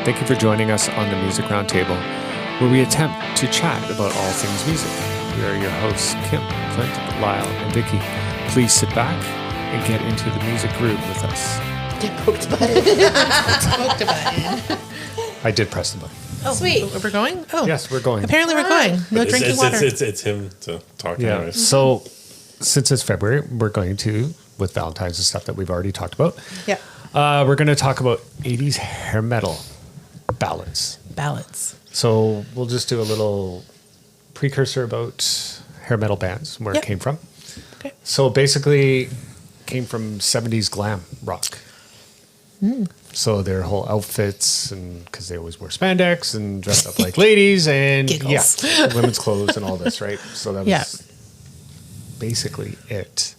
Thank you for joining us on the Music Roundtable, where we attempt to chat about all things music. We are your hosts, Kim, Clint, Lyle, and Vicky. Please sit back and get into the music groove with us. You poked the button. Poked a button. I did press the button. Oh, sweet. We're going? Oh. Yes, we're going. Apparently we're going. No drinking water. It's him to talk Yeah. anyways. So, since it's February, we're going to, with Valentine's and stuff that we've already talked about, Yeah. we're going to talk about 80s hair metal ballads. Ballads. So we'll just do a little precursor about hair metal bands, where Yep. it came from. Okay. So basically came from 70s glam rock. So their whole outfits, and because they always wear spandex and dressed up like ladies and Giggles. yeah, women's clothes and all this, right? So that was Yeah. basically it.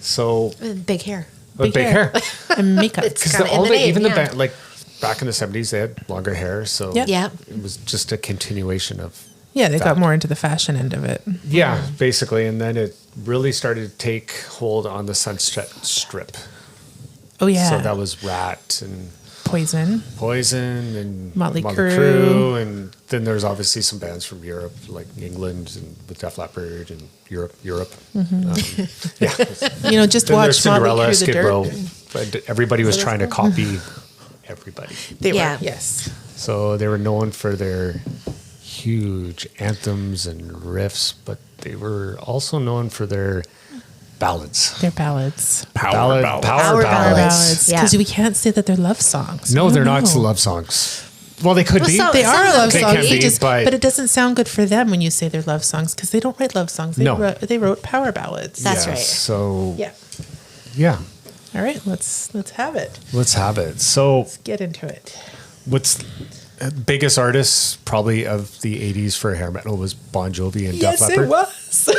So Big hair. big hair. And makeup. It's Because kinda in the name, even the yeah. band, like back in the 70s, they had longer hair. So Yeah. Yeah. it was just a continuation of Yeah, they got Fact. more into the fashion end of it. yeah, basically, and then it really started to take hold on the Sunset Strip. Oh, yeah. So that was Rat and Poison. Poison and Motley Crue. and then there's obviously some bands from Europe, like England and with Def Leppard and Europe. Yeah, You know, just then there's watch Motley Cinderella, Crue, The Skid Dirt. Row. But everybody was trying to copy everybody. They Yeah. were, yes. So they were known for their huge anthems and riffs, but they were also known for their ballads. They're ballads. Power Power ballads. ballads. Yeah. Because we can't say that they're love songs. No, I they're don't not know. love songs. Well, they could Well, be. so- They are Some love of them songs. can They be, just, but- but it doesn't sound good for them when you say they're love songs because they don't write love songs. They, No. they wrote power ballads. That's right. So Yeah. yeah, All right, let's have it. let's have it. So Let's get into it. what's biggest artists probably of the 80s for hair metal was Bon Jovi and Yes, Def Leppard. it was.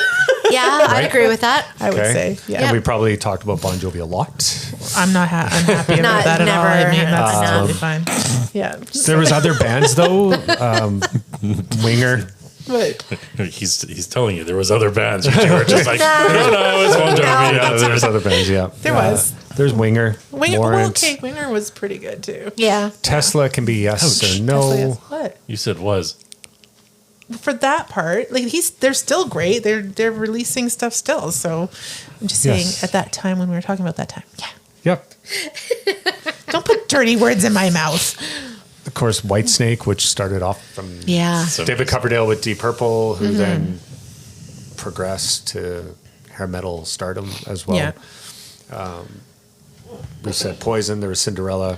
Yeah, I'd agree with that. I would say, yeah. And we probably talked about Bon Jovi a lot. I'm happy about Not- that at all. I never mean, that's enough. totally fine. Yeah. There was other bands though. Winger. But He's telling you there was other bands. You were just like, no, it's Bon Jovi. Yeah, there's other bands. Yeah, There was. There's Winger. Winger, well, Warrant. okay, Winger was pretty good too. Yeah. Tesla can be yes Ouch. or no. What? You said was. For that part, like they're still great. They're releasing stuff still. So I'm just saying Yes. at that time when we were talking about that time. Yeah. Yep. Don't put dirty words in my mouth. Of course, Whitesnake, which started off from Yeah. So David Coverdale with Deep Purple, who then progressed to hair metal stardom as well. Yeah. We said Poison. There was Cinderella.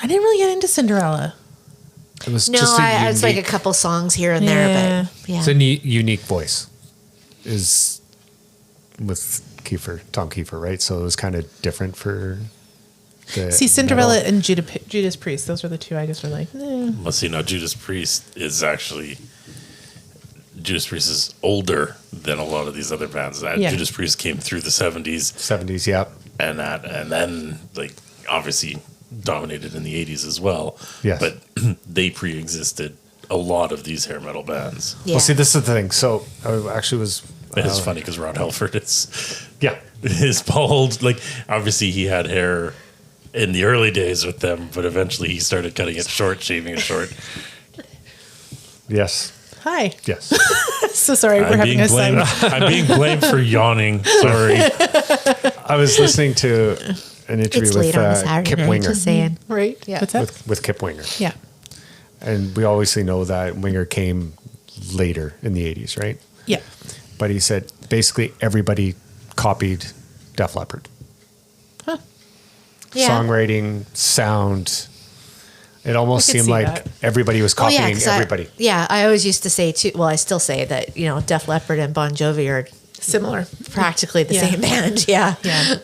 I didn't really get into Cinderella. It was No, just a unique, it's like a couple songs here and Yeah. there, but yeah. it's a unique voice. Is with Tom Kiefer, right? So it was kind of different for the See, Cinderella metal. and Judas Priest. Those were the two I just were like, Well, see, now Judas Priest is older than a lot of these other bands. Yeah. Judas Priest came through the 70s 70s. Yeah. and then like obviously dominated in the 80s as well. Yes. But they pre-existed a lot of these hair metal bands. Yeah. Well, see, this is the thing. So I actually was. It's funny because Rod Helford Yeah. is bald. Like obviously he had hair in the early days with them, but eventually he started cutting it short, shaving it short. Yes. hi. Yes. So sorry, we're having a blamed. side. I'm being blamed for yawning. Sorry. I was listening to an interview It's with late on a Saturday Kip night, Winger. just saying. Right? Yeah. What's that? With Kip Winger. Yeah. And we obviously know that Winger came later in the 80s, right? Yeah. But he said basically everybody copied Def Leppard. Yeah. Songwriting, sound. It almost I could seemed see like that. everybody was Well, copying 'cause everybody. I always used to say too. Well, I still say that Def Leppard and Bon Jovi are Similar. practically the Yeah. same band. Yeah. Yeah.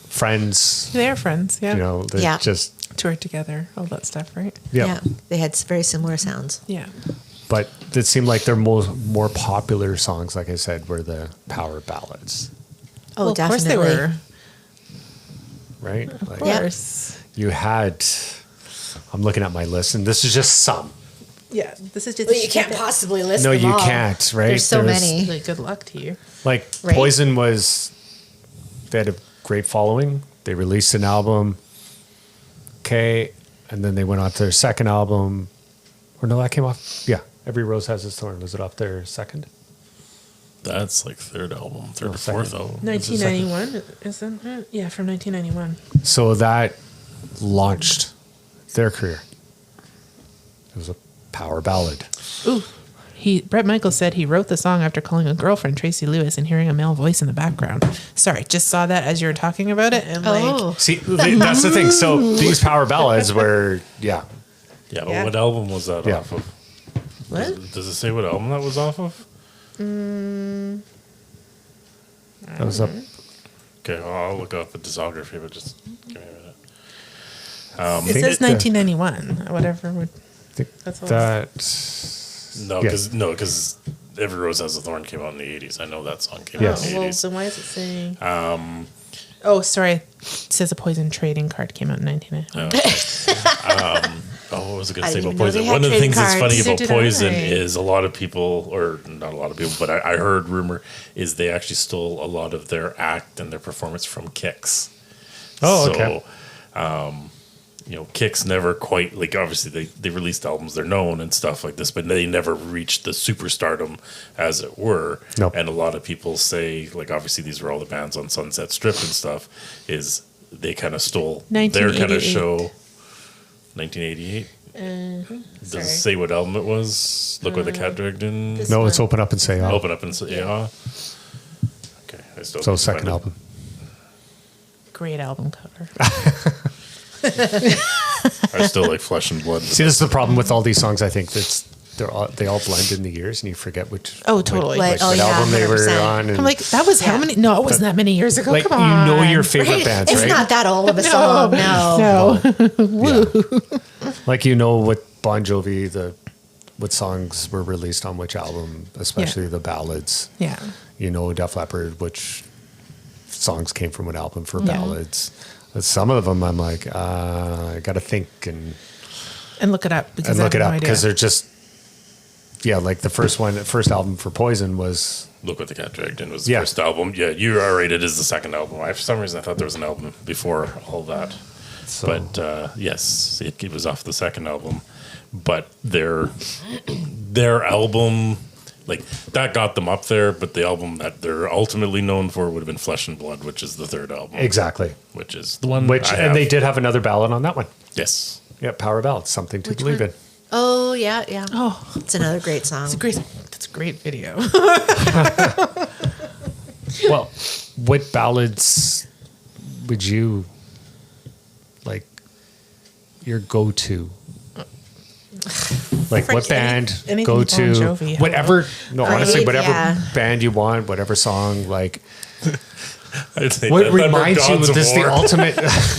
Friends, They're friends. Yeah. they're Yeah. just, Toured together, all that stuff, right? yeah. They had very similar sounds. Yeah. But it seemed like their more popular songs, like I said, were the power ballads, Oh, Well, definitely. Of course they were. right? Like Of course. you had, I'm looking at my list, and this is just some. Yeah. This is just. Well, you can't possibly list No, them you all. can't, right? There's so many. Like, good luck to you. Like Right. Poison they had a great following. They released an album. Okay. And then they went on to their second album. Or no, that came off. Yeah. Every Rose Has Its Thorn. Was it off their second? That's like third album, third No, or fourth second. album. 1991, isn't it? Yeah, from 1991. So that launched their career. It was a power ballad. Ooh. Bret Michaels said he wrote the song after calling a girlfriend Tracy Lewis and hearing a male voice in the background. Sorry, just saw that as you were talking about it. And like, See, that's the thing. So these power ballads were, yeah. Yeah, Yeah. what album was that Yeah. off of? what? Does it say what album that was off of? That was up. Okay, well, I'll look up the discography, but just give me a minute. It think says it- 1991. Whatever. I think That's all. that. No, Yeah. because Every Rose Has a Thorn came out in the 80s. I know that song came Yes. out in the Well, 80s. then why is it saying? Oh, sorry. It says a Poison trading card came out in 1991. Oh, what was I going I to say didn't about even know they Poison? had One of the trading things that's funny cards. about So did Poison I. is a lot of people, or not a lot of people, but I heard rumor is they actually stole a lot of their act and their performance from Kix. Oh, okay. Kix never quite, like, obviously they released albums, they're known and stuff like this, but they never reached the superstardom, as it were. Nope. And a lot of people say, like, obviously these were all the bands on Sunset Strip and stuff, is they kind of stole their kind of 1988. show. 1988? Does it say what album it was? Look What the Cat Dragged In? this- No, it's Open Up and Say Out. Open Up and Say Yeah. Okay, I still So can't second find it. album. Great album cover. I still like Flesh and Blood. See, this is the problem with all these songs. I think they all blend in the years, and you forget which. Oh, totally. Like, Oh, what yeah, album they were 100%. on. And I'm like, that was how Yeah. many? No, it wasn't that many years ago. like Come on. you know your favorite bands, It's right? not that old of a song. No. No. Like you know what Bon Jovi, what songs were released on which album, especially the ballads. Yeah. You know Def Leppard, which songs came from what album for Yeah. ballads. But some of them, I'm like, I got to think and And look it up because look I it have up no idea. because they're just, like the first album for Poison was. Look What the Cat Dragged In was the Yeah. first album. Yeah, You Are Rated is the second album. For some reason, I thought there was an album before all that. So, But yes, it was off the second album. But their album, like, that got them up there. But the album that they're ultimately known for would have been Flesh and Blood, which is the third album. exactly. Which is the one And they did have another ballad on that one. Yes. Yeah, Power Ballad, Something to Which Believe one? in. Oh, yeah, yeah. Oh, It's another great song. it's a great. That's a great video. Well, what ballads would you like your go-to? Like what Frick, band anything go Bon to? Jovi, Whatever. No, honestly, Right, whatever yeah. band you want, whatever song. Like I'd say what that number reminds you Gods of this? The War. ultimate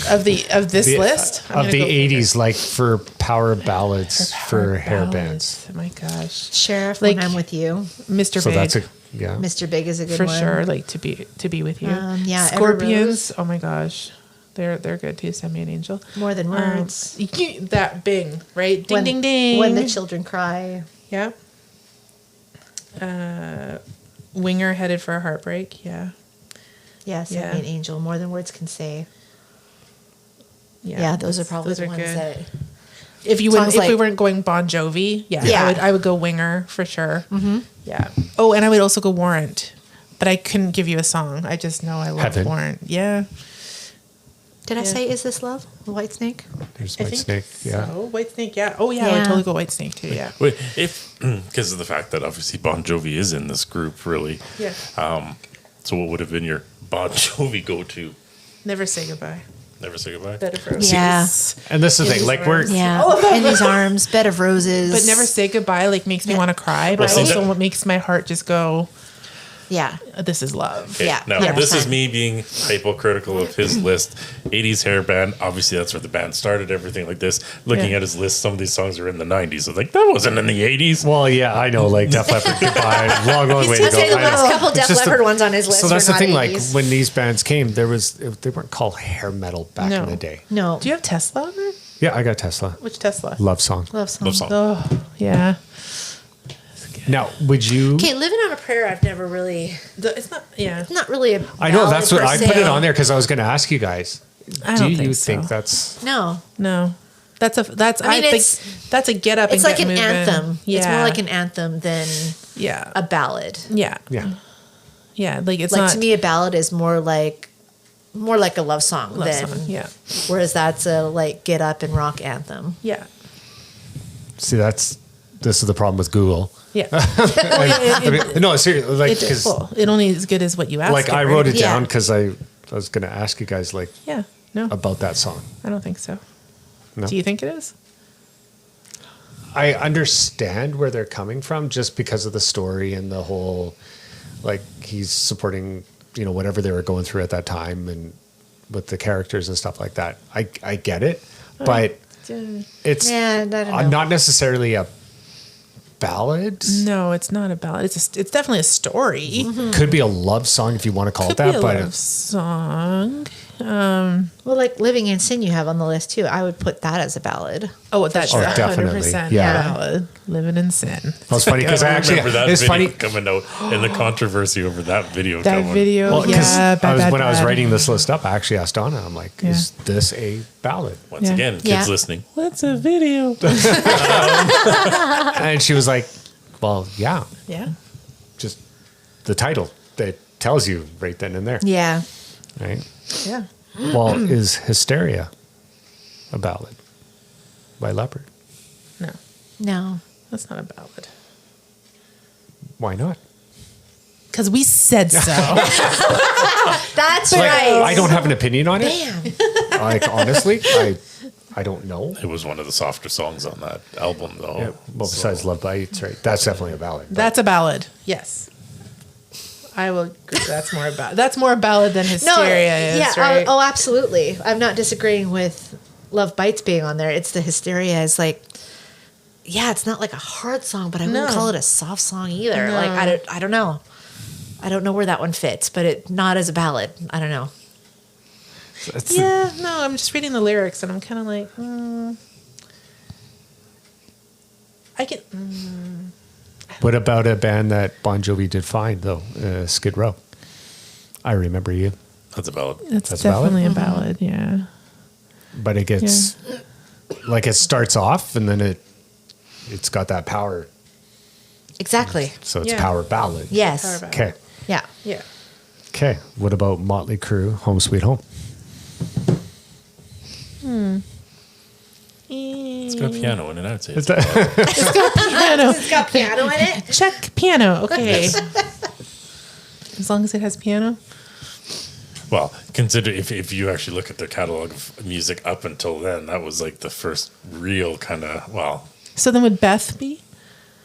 of this list I'm of gonna the go '80s, like for power ballads for hair bands. Oh my gosh, Sheriff, Like- when I'm with you. Mr. So Big. that's a yeah. Mr. Big is a good for one. sure. Like to be with you. Yeah, Every Scorpions. Oh my gosh, they're good too. Send me an angel. More Than Words. That Bing, right? Ding when, ding ding. When the Children Cry. Yeah. Winger, Headed for a Heartbreak. Yeah. Yeah, Send Yeah. Me an Angel. More Than Words Can Say. Yeah. Yeah, those are probably the ones good. that. If you Songs if we like- weren't going Bon Jovi, yeah, Yeah. I would go Winger for sure. Mm-hmm. Yeah. Oh, and I would also go Warrant, but I couldn't give you a song. I just know I love Heaven. Warrant. Yeah. Did I Yeah. say Is This Love? The White Snake? There's I White think Snake. Yeah. So. White Snake. Yeah. Oh yeah, I Yeah. would totally go White Snake too. Yeah. Wait, if because of the fact that obviously Bon Jovi is in this group, really. Yeah. So what would have been your Bon Jovi go-to? Never Say Goodbye. Never Say Goodbye. Bed of Roses. Yeah. And this is the In thing, His like we're Arms. Yeah. In His Arms, Bed of Roses. But Never Say Goodbye like makes me Yeah. want to cry, but see, also that- what makes my heart just go, Yeah. this is love. Okay, Yeah, now 100%. this is me being hypocritical of his list. 80s hair band. Obviously, that's where the band started. Everything like this. Looking Yeah. at his list, some of these songs are in the 90s. I was like, that wasn't in the 80s. well, yeah, I know, like Def Leppard, Goodbye, long way to I'd go. say the I know. last couple It's Def just Leppard ones on his list So that's were the not thing. Like 80s. when these bands came, they weren't called hair metal back No. in the day. No. Do you have Tesla on there? Yeah, I got Tesla. Which Tesla? Love song. Love song. Love song. Oh, yeah. Now, would you? Okay, Living on a Prayer, I've never really, It's not, yeah. not really a I know that's what ballad I per put se. it on there because I was going to ask you guys. I Do don't you think think so. that's? No. No. That's I mean, think it's- that's a get up. It's and like get an moving. anthem. Yeah. It's more like an anthem than yeah. a ballad. Yeah. Yeah. Yeah. Like it's Like not to me, a ballad is more like a love song love than song. Yeah. whereas that's a like get up and rock anthem. Yeah. See, this is the problem with Google. Yeah. No, seriously, like because It only is good as what you ask. like it, I right? wrote it Yeah. down because I was going to ask you guys like Yeah. No, about that song. I don't think so. No. Do you think it is? I understand where they're coming from just because of the story and the whole, like he's supporting, whatever they were going through at that time and with the characters and stuff like that. I get it, but it's Yeah, I don't know. not necessarily a ballad. No, it's not a ballad. It's definitely a story. Could be a love song if you want to call Could it be that, a but love song. Well, like Living in Sin, you have on the list too. I would put that as a ballad. Oh, that's Oh, 100% definitely. a Yeah. ballad. Living in sin. That was funny because I actually remember that it's video funny. coming out and the controversy over that video That coming. video, Well, 'cause yeah. when I was bad. writing this list up, I actually asked Donna. I'm like, Yeah. "Is this a ballad?" Once Yeah. again, kids Yeah. listening. What's a video? And she was like, "Well, yeah, Yeah. just the title that tells you right then and there, Yeah. right?" Yeah. Well, is Hysteria a ballad by Leopard? No, No. that's not a ballad. Why not? Because we said so. That's Like, right. I don't have an opinion on it. Damn. Like honestly, I don't know. It was one of the softer songs on that album, though. Yeah, well, besides Love Bites, right? That's definitely a ballad. but- That's a ballad. Yes. I will agree. That's more a ballad than Hysteria is, yeah. right? Oh, absolutely. I'm not disagreeing with Love Bites being on there. It's the Hysteria is like, yeah, it's not like a hard song, but I wouldn't No. call it a soft song either. No. Like I don't know. I don't know where that one fits, but it not as a ballad. I don't know. it's- Yeah, no, I'm just reading the lyrics and I'm kind of like, I can. What about a band that Bon Jovi did fine though? Skid Row. I Remember You, That's a ballad. That's That's a ballad? definitely a ballad, yeah. but it gets like it starts off and then it's got that power, Exactly. so it's Yeah. power ballad. Yes. Power ballad. Okay. Yeah. Yeah. Okay. What about Motley Crue, Home Sweet Home? It's got a piano in it, I'd say. Is It's that- Piano. It's got piano in it. Check piano. Okay. As long as it has piano. well, consider if you actually look at their catalog of music up until then, that was like the first real kind of, So then would Beth be?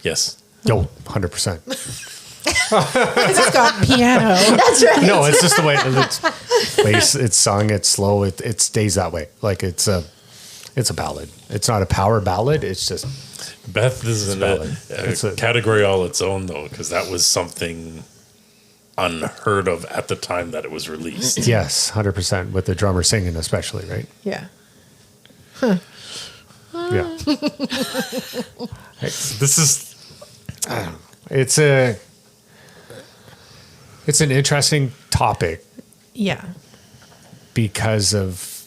yes. Yo, 100%. Because it's got piano. That's right. No, it's just the way it's sung, it's slow, it stays that way. Like it's a ballad. It's not a power ballad. It's just Beth is in valid. a It's a- category all its own, though, because that was something unheard of at the time that it was released. yes, 100% with the drummer singing, especially, right? Yeah. Yeah. This is It's an interesting topic Yeah. because of,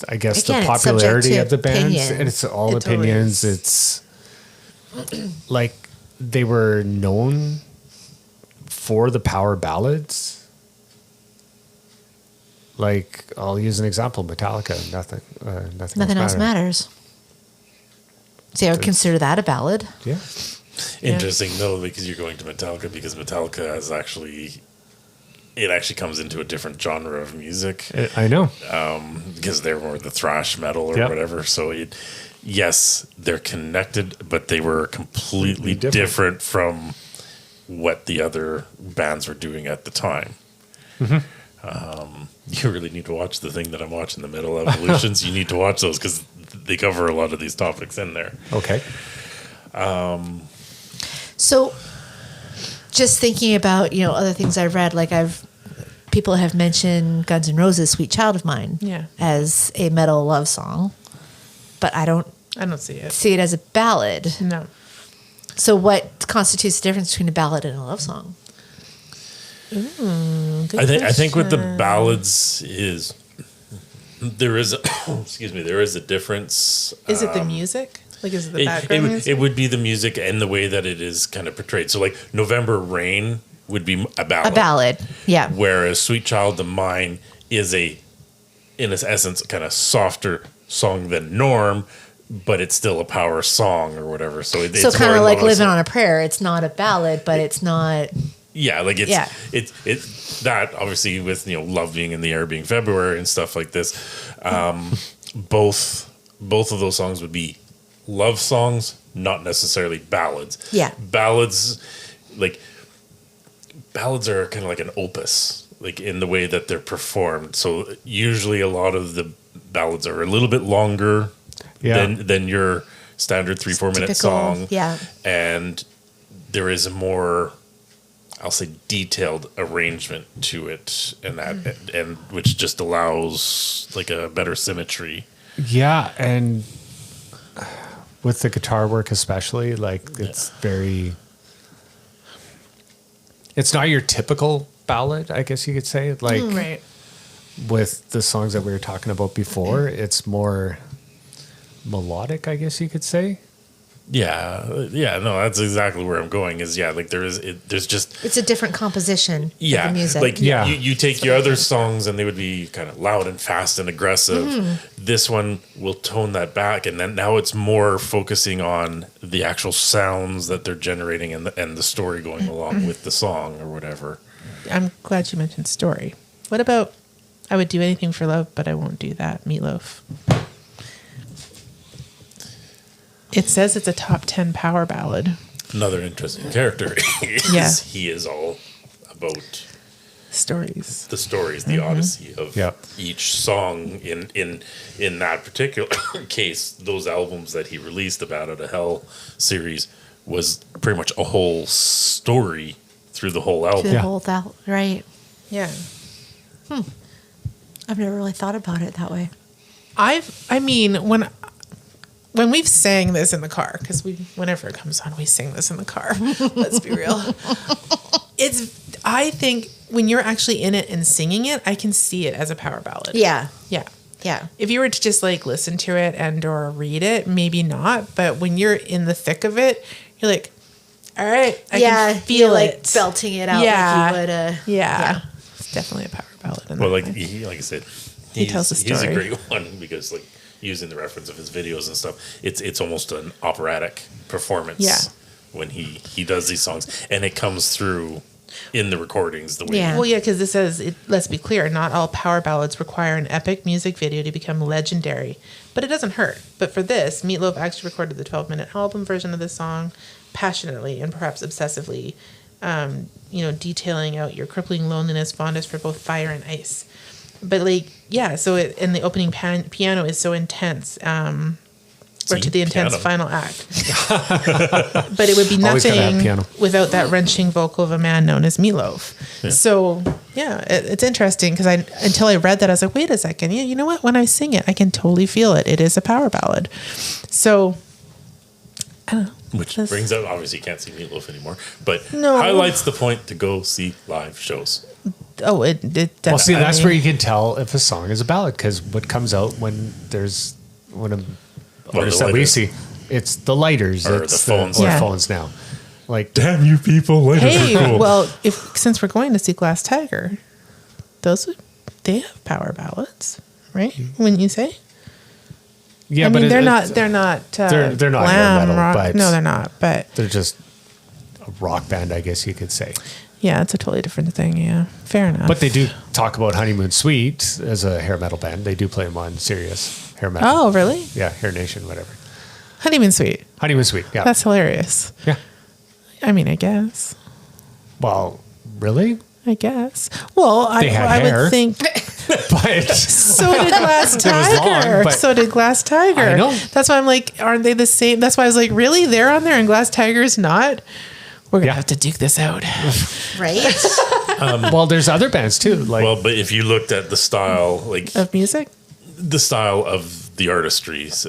I guess, Again, the it's subject popularity to of the bands, opinion. and it's all It totally opinions. is. It's like they were known for the power ballads. Like I'll use an example: Metallica. Nothing Nothing else matters. See, I would consider that a ballad. Yeah. interesting, though, because you're going to Metallica, because Metallica has it actually comes into a different genre of music. I know. Because they're more the thrash metal or Yep. whatever. So yes, they're connected, but they were completely Different. different from what the other bands were doing at the time. You really need to watch the thing that I'm watching, the Metal Evolutions. You need to watch those because they cover a lot of these topics in there. Okay. So, just thinking about other things I've read, like people have mentioned Guns N' Roses' "Sweet Child of Mine" Yeah. as a metal love song, but I don't I don't see it. see it as a ballad. No. So, what constitutes the difference between a ballad and a love song? Good I think with the question. ballads is there is, excuse me, there is a difference. Is it the music? Like, is it the background music? It would be the music and the way that it is kind of portrayed. So, like, November Rain would be a ballad. A ballad, yeah. Whereas Sweet Child of Mine is in its essence, kind of softer song than Norm, but it's still a power song or whatever. So it's kind of more like along Living on a Prayer. It's not a ballad, but it's not. Yeah, like it's that obviously with Love Being in the Air being February and stuff like this. Both of those songs would be love songs, not necessarily ballads. Yeah, ballads are kind of like an opus, like in the way that they're performed. So usually a lot of the ballads are a little bit longer than your standard 3-4 minute song. Yeah, and there is a more, I'll say, detailed arrangement to it, and which just allows like a better symmetry. Yeah, and with the guitar work especially, like it's very. It's not your typical ballad, I guess you could say. Like Right. with the songs that we were talking about before, it's more melodic, I guess you could say. Yeah, no, that's exactly where I'm going. Like there's just it's a different composition. Of the music. like you take your other songs and they would be kind of loud and fast and aggressive. This one will tone that back, and then now it's more focusing on the actual sounds that they're generating and the story going along with the song or whatever. I'm glad you mentioned story. What about I would do anything for love, but I won't do that, Meatloaf? It says it's a top 10 power ballad. Another interesting character he is all about stories, the stories, the odyssey of each song. In that particular case, those albums that he released, the Bat Out of Hell series, was pretty much a whole story through the whole album. Right. Yeah. I've never really thought about it that way. I mean, when we've sang this in the car, because whenever it comes on, we sing this in the car. Let's be real. I think when you're actually in it and singing it, I can see it as a power ballad. Yeah. Yeah. Yeah. If you were to just like listen to it and or read it, maybe not. But when you're in the thick of it, you're like, all right, I can feel it. Like belting it out like you would. Yeah. It's definitely a power ballad. Well, like I said, he tells a story. He's a great one because like using the reference of his videos and stuff, it's almost an operatic performance when he does these songs, and it comes through in the recordings the way. Yeah. Well, yeah, because it says, let's be clear, not all power ballads require an epic music video to become legendary, but it doesn't hurt. But for this, Meatloaf actually recorded the 12-minute album version of this song passionately and perhaps obsessively, detailing out your crippling loneliness, fondness for both fire and ice. But so and the opening piano is so intense, or to the intense final act. But it would be nothing without that wrenching vocal of a man known as Meatloaf. Yeah. So it's interesting because until I read that, I was like, wait a second, you know what? When I sing it, I can totally feel it. It is a power ballad. So I don't know. Which brings up, obviously you can't see Meatloaf anymore, but highlights the point to go see live shows. Oh, it well, see, that's where you can tell if a song is a ballad, because what comes out when artists that we see, it's the lighters, or it's the phones, phones now. Like, damn you people, lighters are cool. Well, since we're going to see Glass Tiger, they have power ballads, right? Wouldn't you say? Yeah, I mean, but they're not not glam hair metal, rock. but No, they're not. But they're just a rock band, I guess you could say. Yeah, it's a totally different thing. Yeah, fair enough. But they do talk about Honeymoon Suite as a hair metal band. They do play them on Sirius Hair Metal. Oh, really? Yeah, Hair Nation, whatever. Honeymoon Suite. Honeymoon Suite. Yeah, That's hilarious. Yeah. I mean, I guess. Well, really? I guess. Well, I would think. But so did Glass Tiger. Long, so did Glass Tiger. I know. That's why I'm like, aren't they the same? That's why I was like, really? They're on there and Glass Tiger's not? We're going to have to duke this out. Right? Well, there's other bands too. But if you looked at the style, of music? The style of the artistries,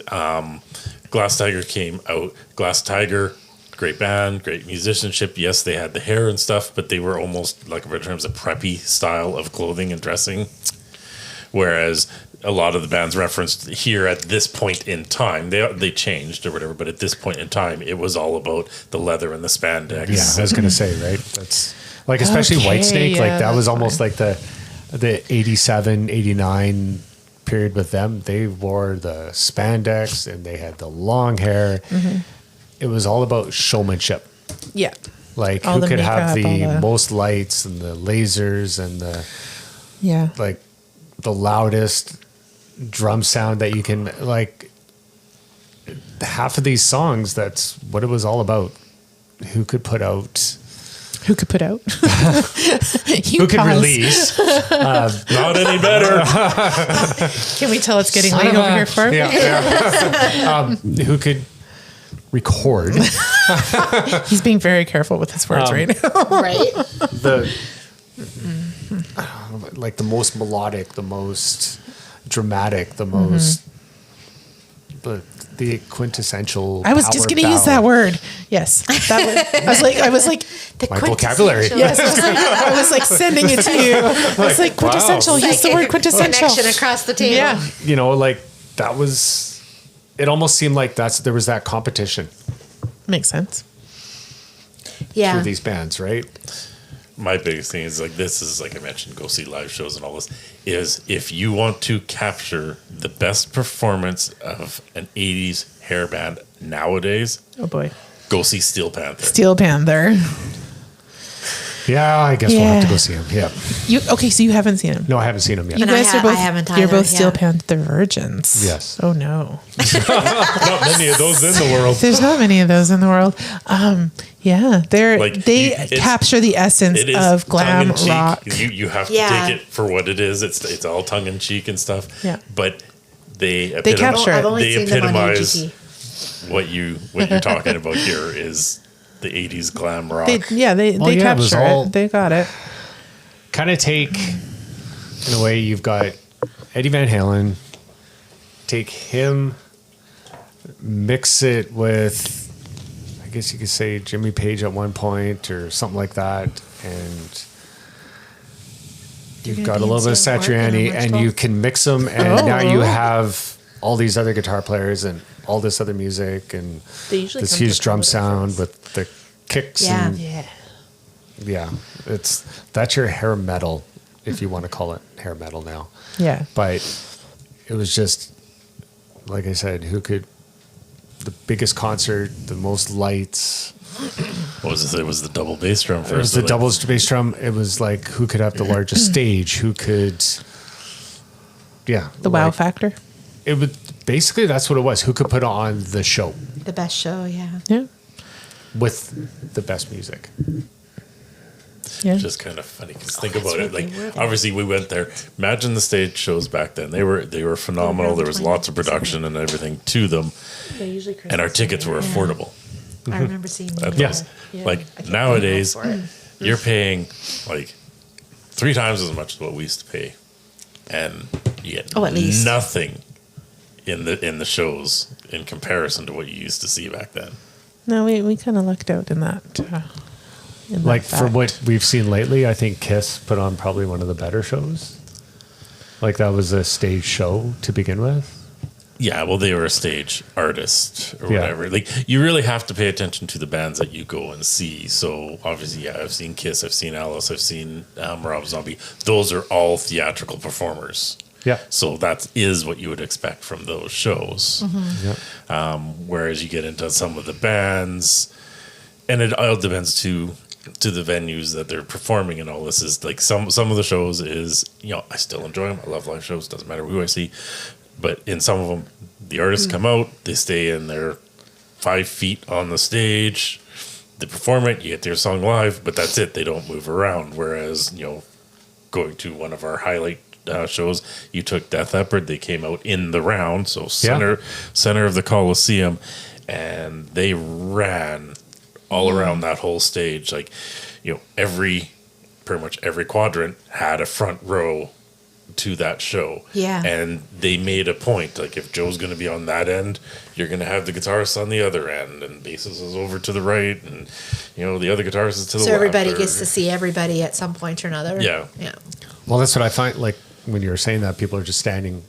Glass Tiger came out. Glass Tiger, great band, great musicianship. Yes, they had the hair and stuff, but they were almost, like in terms of preppy style of clothing and dressing. Whereas a lot of the bands referenced here at this point in time, they changed or whatever, but at this point in time, it was all about the leather and the spandex. Yeah, I was going to say, right? That's like, especially Okay, Whitesnake, yeah, like that that's was almost fine. like the 87, 89 period with them. They wore the spandex and they had the long hair. It was all about showmanship. Yeah. Like All who the could have makeup, the all the- most lights and the lasers and the Yeah. like the loudest drum sound that you can like. Half of these songs, that's what it was all about. Who could put out? Who could put out? Who could release? Not any better. Can we tell it's getting Son late of over a- here for? Yeah. Who could record He's being very careful with his words right now. Right. the like the most melodic, the most dramatic, the most the quintessential. I was just power going to use that ballad. word. Yes. That I was like, The My vocabulary. quintessential- yes. I was like sending it to you. I was like, quintessential. It's Use the like word a quintessential. Connection across the table. Yeah. You know, like that was. It almost seemed like there was that competition Makes sense. Yeah. for these bands, right? My biggest thing is like this is like I mentioned, go see live shows and all this. Is if you want to capture the best performance of an '80s hair band nowadays, Oh boy. go see Steel Panther. Steel Panther. Yeah, I guess we'll have to Yeah. go see him. Yeah. Okay, so you haven't seen him. No, I haven't seen him yet. You And I guys are both. I haven't You're either, both Steel yeah. Panther virgins. Yes. Oh no. Not many of those in the world. There's not many of those in the world. Yeah, Like, they it's- capture the essence It is of glam tongue-in-cheek. rock. You have to Yeah. take it for what it is. It's all tongue in cheek and stuff. Yeah. But they capture I've it. only They seen them on epitomize UGT. what you're talking about here is the '80s glam rock. They Well, yeah, it was capture all- it. They got it. Kind of take, in a way, you've got Eddie Van Halen, take him, mix it with, I guess you could say Jimmy Page at one point or something like that, and you've gonna got a be little bit of insane work and Satriani, how much and both? you can mix them, and now you Oh. have all these other guitar players and all this other music and They usually this come to huge drum cover sound difference. with the kicks Yeah. and Yeah. yeah, that's your hair metal, if you want to call it hair metal now. Yeah. But it was just, like I said, who could, the biggest concert, the most lights. What was this? It was the double bass drum first. It was the like, double bass drum. It was like who could have the largest stage, who could, yeah. The wow like, factor. It would, basically that's what it was. Who could put on the show The best show, yeah. Yeah. with the best music. Yeah. Just kind of funny because think that's about it. right, Like they were there. obviously we went there. Imagine the stage shows back then. They were phenomenal. There was lots of production and everything to them, and our tickets were affordable. I remember seeing them. Yes. Yeah. Like I can't nowadays, pay more for it. you're paying like 3 times as much as what we used to pay, and you get Oh, at least. nothing in the shows in comparison to what you used to see back then. No, we kind of lucked out in that. In that Like for fact. what we've seen lately, I think Kiss put on probably one of the better shows. Like that was a stage show to begin with. Yeah, well, they were a stage artist or Yeah. whatever. Like, you really have to pay attention to the bands that you go and see. So, obviously, yeah, I've seen Kiss, I've seen Alice, I've seen Rob Zombie. Those are all theatrical performers. Yeah. So that is what you would expect from those shows. Yeah. Whereas you get into some of the bands, and it all depends to the venues that they're performing and all this is like some of the shows is, I still enjoy them. I love live shows. Doesn't matter who I see. But in some of them, the artists come out, they stay in their 5 feet on the stage, they perform it, you get their song live, but that's it. They don't move around. Whereas, going to one of our highlight shows, you took Death Leppard, they came out in the round, so center of the Coliseum, and they ran all around that whole stage. Like, pretty much every quadrant had a front row to that show. Yeah. And they made a point, like if Joe's going to be on that end, you're going to have the guitarist on the other end, and bassist is over to the right, and the other guitarist is to the So left. everybody gets to see everybody at some point or another. Yeah. Yeah. Well, that's what I find. Like when you were saying that, people are just standing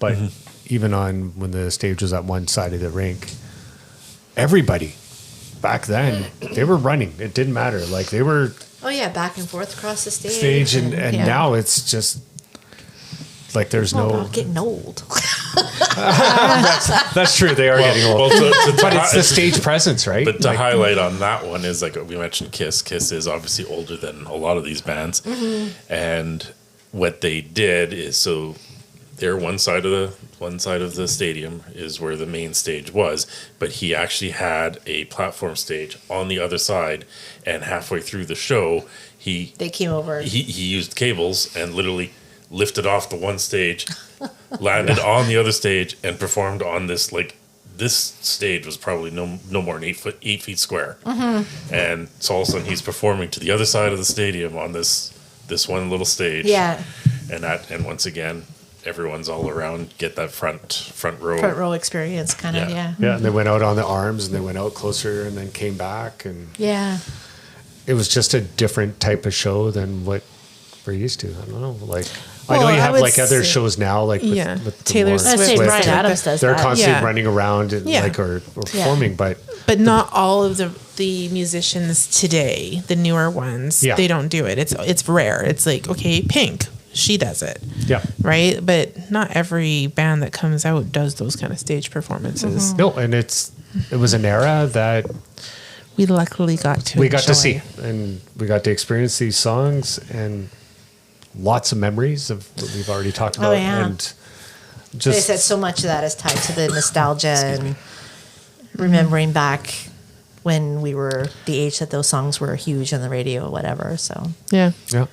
but even on when the stage was at one side of the rink, everybody back then, they were running. It didn't matter. Like they were Oh yeah, back and forth across the stage. and yeah. now it's just like there's Well, no. I'm getting old. That's true. They are getting old. But it's the stage presence, right? But to Like, highlight on that one is like we mentioned Kiss. Kiss is obviously older than a lot of these bands. And what they did is so they're one side of the stadium is where the main stage was, but he actually had a platform stage on the other side, and halfway through the show They came over. he used cables and literally lifted off the one stage, landed on the other stage, and performed on this this stage was probably no more than 8 feet square. And so all of a sudden he's performing to the other side of the stadium on this one little stage. Yeah. And once again, everyone's all around, get that front row. Front row experience, kind of. Yeah. Yeah. yeah, and they went out on the arms, and they went out closer, and then came back, and Yeah. it was just a different type of show than what we're used to. I don't know. Like I Well, know you I have would like other say- shows now, like with, Yeah. with the Taylor more Swift. I'd say Swift. Brian Adams does They're that. constantly Yeah. running around and Yeah. or Yeah. performing, but But not all of the musicians today, the newer ones, Yeah. they don't do it. It's rare. It's like, okay, Pink, she does it. yeah. Right? But not every band that comes out does those kind of stage performances. No, and it was an era that We luckily got to we got to enjoy. see, and we got to experience these songs, and lots of memories of what we've already talked about, yeah. and They just said so much of that is tied to the nostalgia and remembering back when we were the age that those songs were huge on the radio or whatever. So Yeah. yeah.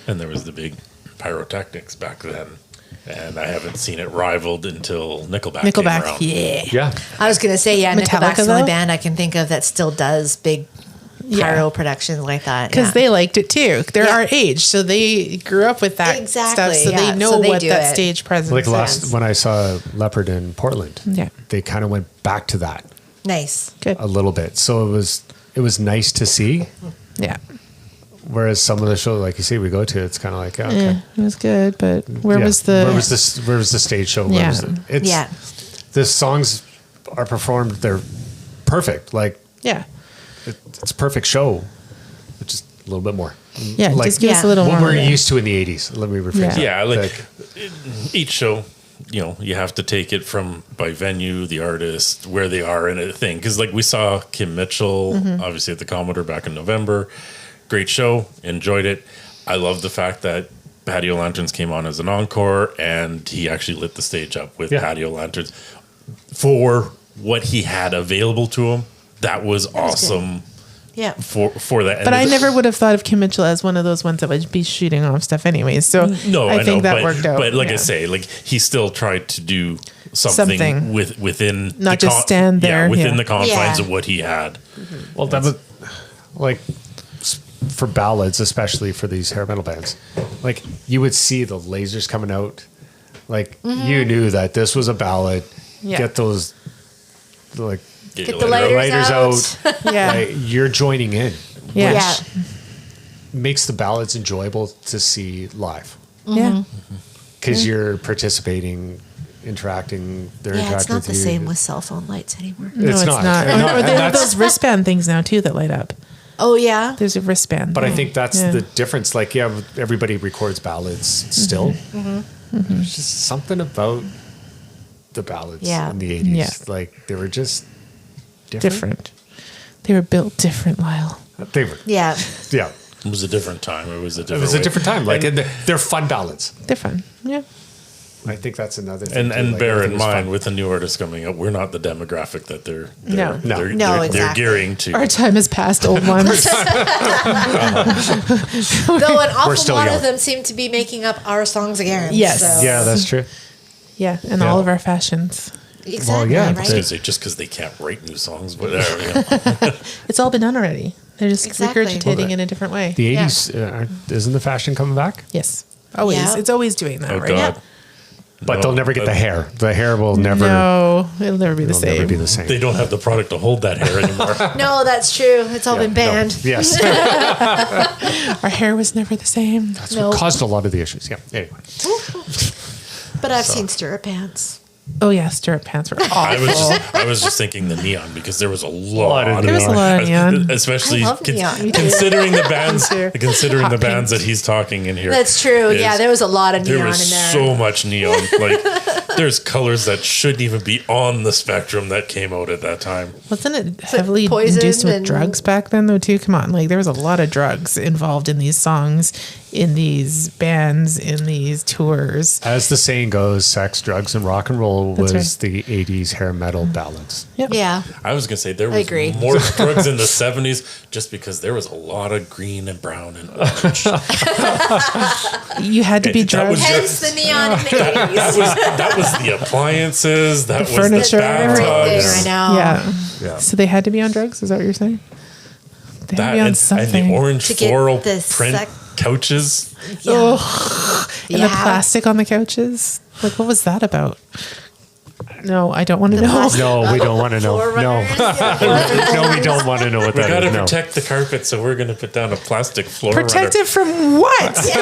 And there was the big pyrotechnics back then. And I haven't seen it rivaled until Nickelback came Nickelback, around. yeah. Yeah, I was going to say, yeah, Metallica, Nickelback's the only though? band I can think of that still does big pyro Yeah. productions like that. Because yeah. they liked it too. They're Yeah. our age, so they grew up with that Exactly, stuff, so yeah. they know So they what do that it. stage presence like is. last when I saw Leopard in Portland, Yeah. they kind of went back to that Nice. Good. a little bit, so it was nice to see. Yeah. Whereas some of the shows, like you say, we go to, it's kind of like okay. Yeah, it was good, but where Yeah. was the where was the stage show? Where Yeah. was it's Yeah. the songs are performed, they're perfect. Like Yeah. it's a perfect show. It's just a little bit more. Yeah, Like just give us Yeah. a little what more. we're used to in the 80s. Let me rephrase Yeah. that. Yeah, like each show, you have to take it from by venue, the artist, where they are in a thing. Because like we saw Kim Mitchell, obviously at the Commodore back in November. Great show, enjoyed it. I love the fact that Patio Lanterns came on as an encore, and he actually lit the stage up with Yeah. Patio Lanterns for what he had available to him. That was awesome Yeah. for that. But And I the- never would have thought of Kim Mitchell as one of those ones that would be shooting off stuff anyways. So No, I think know, that worked out. But like I Yeah. say, like he still tried to do something, Something. within Not the just stand there, within yeah. the confines Yeah. of what he had. Well, that was like for ballads, especially for these hair metal bands. Like you would see the lasers coming out. Like you knew that this was a ballad. Yeah. Get those like Get your the lighter lighters out. Yeah. like, you're joining in. Yeah. Yeah. Makes the ballads enjoyable to see live Yeah. because you're participating, interacting. They're Yeah, it's interacting not with the you. same with cell phone lights anymore. No, it's not. And Or and they have that's- those wristband things now too that light up. Oh, yeah. There's a wristband. But I think that's Yeah. the difference. Like, yeah, everybody records ballads still. There's just something about the ballads Yeah. in the 80s. Yeah. Like, they were just different. different. They were built different, Lyle. They were, Yeah. yeah. It was a different time. It was a different. It was a way. different time. Like, and, and they're fun ballads. They're fun. Yeah. I think that's another thing. too, and like, bear in everything was mind, fun. with the new artists coming up, we're not the demographic that they're No. No. they're, No, they're exactly. gearing to. Our time has passed, old ones. Though an awful still lot young. of them seem to be making up our songs again. Yes. So. Yeah, that's true. Yeah, and Yeah. all of our fashions. Exactly. Well, yeah, Right? Just because they can't write new songs, whatever. You know. It's all been done already. They're just Exactly. regurgitating Well, in a different way. The 80s, isn't the fashion coming back? Yes. Always. Yeah. It's always doing that, Oh right? God. But No, they'll never get but the hair. The hair will never, No, it'll never be the it'll never same. be the same. They don't have the product to hold that hair anymore. No, that's true. It's all been No. banned. Yes. Our hair was never the same. That's No. what caused a lot of the issues. Yeah. Anyway. But I've So- seen stirrup pants. Oh yeah, stirrup pants were awful. I was just thinking the neon because there was a lot of There was a lot of neon. especially I love neon. Me too. considering the bands too. considering the Hot bands pink. that he's talking in here. That's true. Yeah, there was a lot of there neon was in there. so much neon. Like there's colors that shouldn't even be on the spectrum that came out at that time. Wasn't it heavily poison induced with and- drugs back then though too? Come on, like there was a lot of drugs involved in these songs, in these bands, in these tours. As the saying goes, sex, drugs, and rock and roll That's was right. the 80s hair metal ballads. Yep. Yeah. I was gonna say there I was agree. more drugs in the 70s just because there was a lot of green and brown and orange. You had to be That was drugged. Hence the neon in the 80s. That was the appliances, that was furniture, the Everything, bathtubs. I know. Yeah. Yeah. So they had to be on drugs? Is that what you're saying? They had to That be on and something. the orange To get floral the print sec- couches. Yeah. And the plastic on the couches. Like, what was that about? No, I don't want to The know. plastic- No, we don't want to know. Floor No. runners. Yeah. No, we don't want to know what We that got to is. No. protect the carpet, so we're going to put down a plastic floor Protect runner. it from what?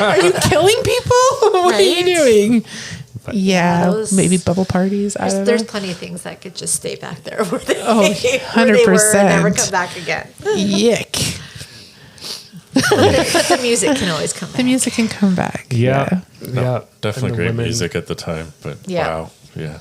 Are you killing people? What are you Right? doing? Yeah, those- maybe bubble parties. I don't There's know. plenty of things that could just stay back there where they, Oh, where they were and never 100%. come back again. Yick. But the music can always come back. The music can come back. Yeah. No, Yeah. definitely And the great women- music at the time, but Yeah. wow. Yeah.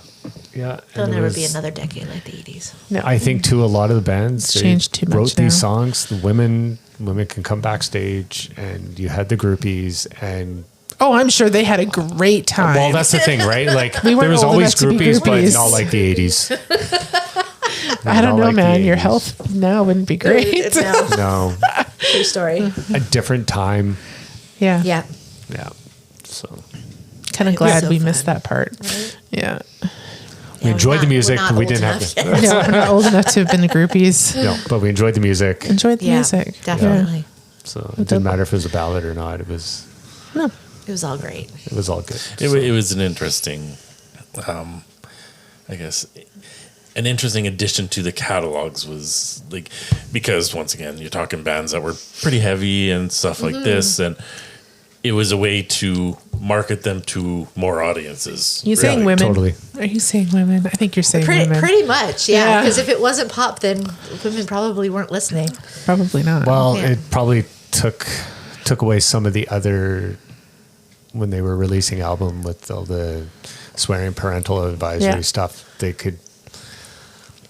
Yeah. There'll and it never be was- another decade like the 80s. No. I think too, a lot of the bands they changed too much wrote these now. songs. The women can come backstage, and you had the groupies, and Oh, I'm sure they had a great time. well, that's the thing, right? Like We there weren't was old always enough to be groupies, but groupies. not like the 80s. I don't Not know, like the man. Your 80s. health now wouldn't be great. It's now No, true story. a different time. Yeah. Yeah. Yeah. So Kind of It was glad so we missed fun. that part. Yeah. we enjoyed the music. We're not We old didn't have enough to. yet. No, we're not old enough to have been the groupies. No, but we enjoyed the music. Enjoyed the Yeah, music. definitely. So it didn't matter if it was a ballad or not. It was No. It was all great. all good. It was an interesting, I guess, an interesting addition to the catalogs was like, because once again, you're talking bands that were pretty heavy and stuff like this. And it was a way to market them to more audiences. You saying really. women? Totally. Are you saying women? I think you're saying Pretty, women. pretty much, yeah. Yeah. Because if it wasn't pop, then women probably weren't listening. Probably not. Well, Yeah. it probably took away some of the other when they were releasing album with all the swearing parental advisory Yeah. stuff.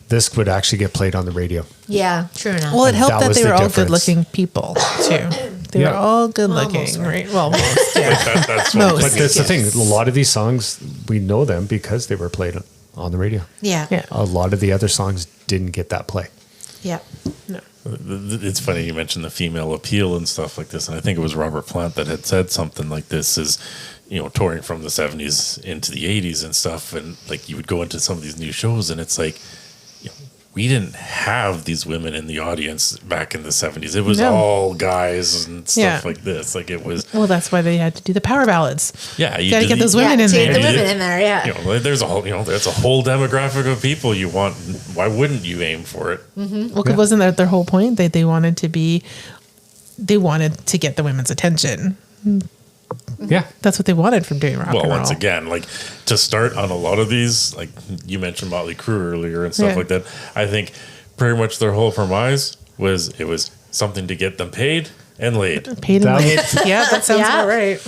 This would actually get played on the radio. Yeah, true enough. well, it helped that that, was they the were all difference. good-looking people too. They Yeah. were all good-looking, Almost, right? Well, most. Yeah. That's Most. one But thing. that's the thing. A lot of these songs we know them because they were played on the radio. yeah. Yeah. A lot of the other songs didn't get that play. Yeah. No. It's funny you mentioned the female appeal and stuff like this, and I think it was Robert Plant that had said something like this: is touring from the 70s into the 80s and stuff, and like you would go into some of these new shows, and it's like we didn't have these women in the audience back in the 70s. It was No. all guys and stuff Yeah. like this. Like it was, Well, that's why they had to do the power ballads. yeah, you Got to did get the- those women yeah, in take there. the You women did- in there, yeah. there's a whole demographic of people you want. Why wouldn't you aim for it? Well, 'cause wasn't that their whole point? They wanted to get the women's attention. Yeah. That's what they wanted from doing rock Well, and roll. once again, like to start on a lot of these, like you mentioned Motley Crue earlier and stuff Yeah. like that. I think pretty much their whole premise was it was something to get them paid and laid. Paid That- and laid. Yeah, that sounds Yeah. about right.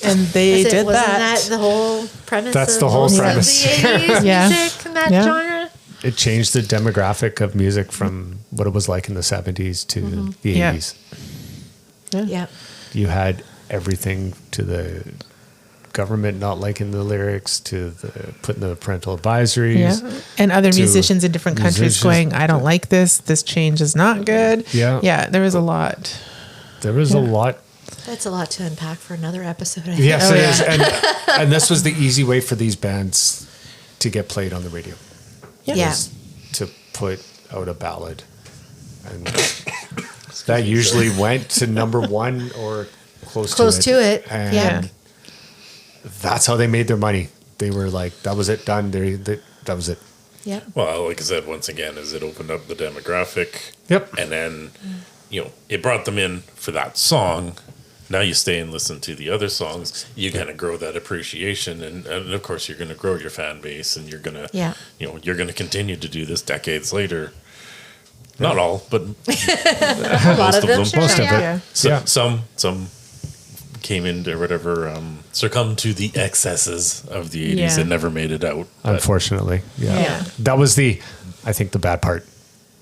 And they did Wasn't that. that the whole premise? That's of the whole most of premise. the 80s Yeah. music and that Yeah. genre. It changed the demographic of music from what it was like in the 70s to the Yeah. 80s. Yeah. You had everything to the government not liking the lyrics to the putting the parental advisories. Yeah. And other to musicians in different countries musicians- going, I don't like this. This change is not good. Yeah. Yeah, there was a lot. There was a lot. That's a lot to unpack for another episode. I Yes, Oh, it yeah. is. And this was the easy way for these bands to get played on the radio. Yeah. Was to put out a ballad. And that usually went to number one or close Close to it, And yeah. that's how they made their money. They were like, that was it, done. That was it. Yeah. Well, like I said, once again, is it opened up the demographic. Yep. And then, it brought them in for that song, Now you stay and listen to the other songs. You kind of grow that appreciation, and of course you're going to grow your fan base, and you're going to, you're going to continue to do this decades later. Not all, but A lot of them. Most of it. Yeah. some came into whatever, succumbed to the excesses of the 80s and never made it out. But Unfortunately. Yeah. That was I think the bad part.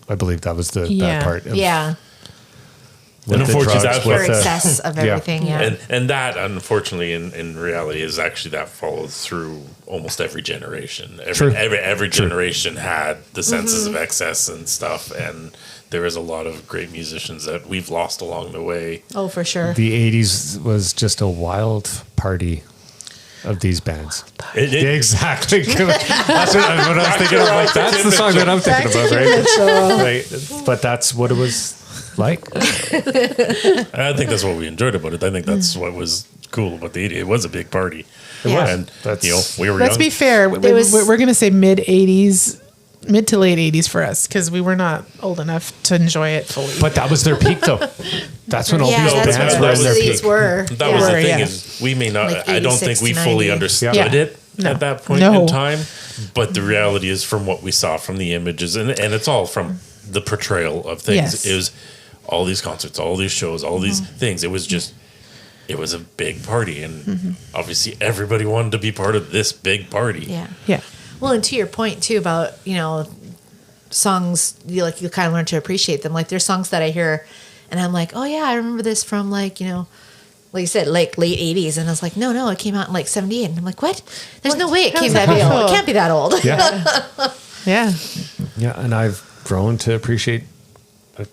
I believe that was the bad part. Of, Yeah. with And the unfortunately, drugs, that's with Pure the- excess of everything. Yeah. And that, unfortunately, in reality, is actually that follows through almost every generation. True. Every generation had the senses of excess and stuff, and there is a lot of great musicians that we've lost along the way. Oh, for sure. The 80s was just a wild party of these bands. Exactly. That's what I was thinking of. Like, that's the song that I'm thinking about, right? Right. But that's what it was like. I think that's what we enjoyed about it. I think that's what was cool about the 80s. It was a big party. It was. And, That's- we were Let's young. be fair. We're going to say mid to late 80s for us because we were not old enough to enjoy it fully. But that was their peak, though. That's when all Yeah, these that's bands what were in most their of peak. these were. That was the Were, thing yeah. is we may not, Like I don't think 86 we to fully 90. understood Yeah. it No. at that point No. in time. But the reality is from what we saw from the images, and it's all from the portrayal of things. Yes. It was all these concerts, all these shows, all these things. It was just, it was a big party. And obviously everybody wanted to be part of this big party. Yeah. Yeah. Well, and to your point too about, songs, you kind of learn to appreciate them. Like there's songs that I hear and I'm like, oh yeah, I remember this from like you said, like late 80s. And I was like, no, it came out in like 78. And I'm like, what? There's no way it came that old. It can't be that old. Yeah. Yeah. Yeah. And I've grown to appreciate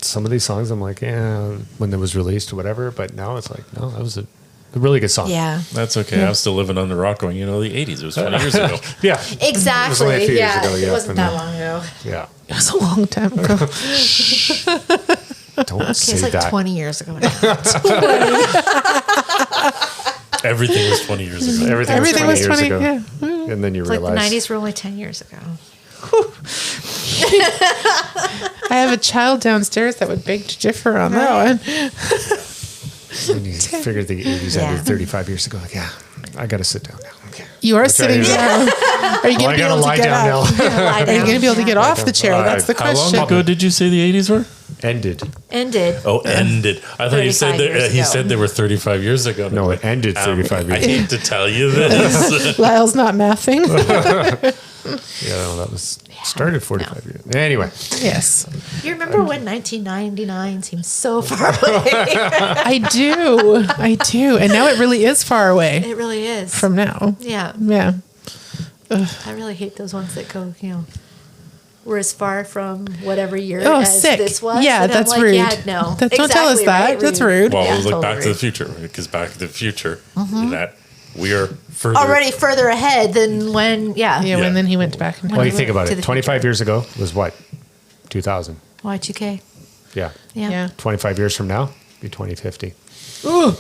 some of these songs. I'm like, yeah, when it was released or whatever. But now it's like, no, that was a really good song. Yeah. That's okay. I'm still living on the rock going, the 80s. It was 20 years ago. Yeah. Exactly. It was only a few years Yeah. ago, It yeah, wasn't and that then- long ago. Yeah. It was a long time ago. Don't Okay, say it's like that. 20 years ago now. Everything was 20 years ago. Everything was 20 years ago. Yeah. And then you It's like the realize. 90s were only 10 years ago. I have a child downstairs that would beg to differ on that one. When you figure the 80s Yeah. ended 35 years ago, like, yeah, I got to sit down now. Okay. You are sitting down. Are you Well, going I to be got to able to lie get down up? now. Are you going to be able to get off the chair? That's the How long question. ago did you say the 80s were? Ended. Ended. Oh, ended. I thought you said 35 years he ago. said they were 35 years ago. No, it ended 35 I years. hate to tell you this. Lyle's not mathing. Yeah, no, that was started 45 years. Anyway, Yes. You remember when 1999 seemed so far away? I do. And now it really is far away It really is. from now. Yeah. Yeah. I really hate those ones that go, we're as far from whatever year Oh, as sick. this was. Yeah, And I'm that's like, rude. Yeah, no. Don't tell us Exactly, that. right? That's rude. Well, Yeah, it was like totally Back to the rude. Future, because Back to the Future, in that we are further. Already further ahead than when, Yeah, Yeah. when then he went back in time. what do you think about To it? the 25 years ago was what? 2000. Y2K. Yeah. Yeah. Yeah. 25 years from now, be 2050. Ooh,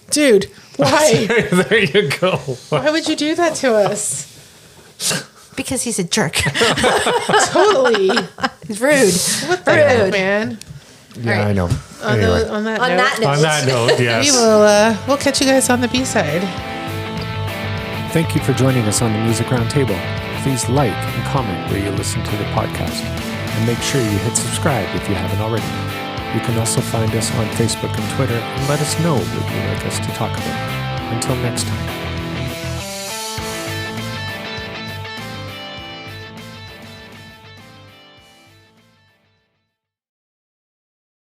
dude, why? There you go. Why would you do that to us? Because he's a jerk. Totally. He's rude. What the hell, Rude. man? Yeah, Right. I know. On, Anyway, on that On note, that note. on that note, we yes. will we'll catch you guys on the B-side. Thank you for joining us on the Music Roundtable. Please like and comment where you listen to the podcast. And make sure you hit subscribe if you haven't already. You can also find us on Facebook and Twitter and let us know what you'd like us to talk about. Until next time.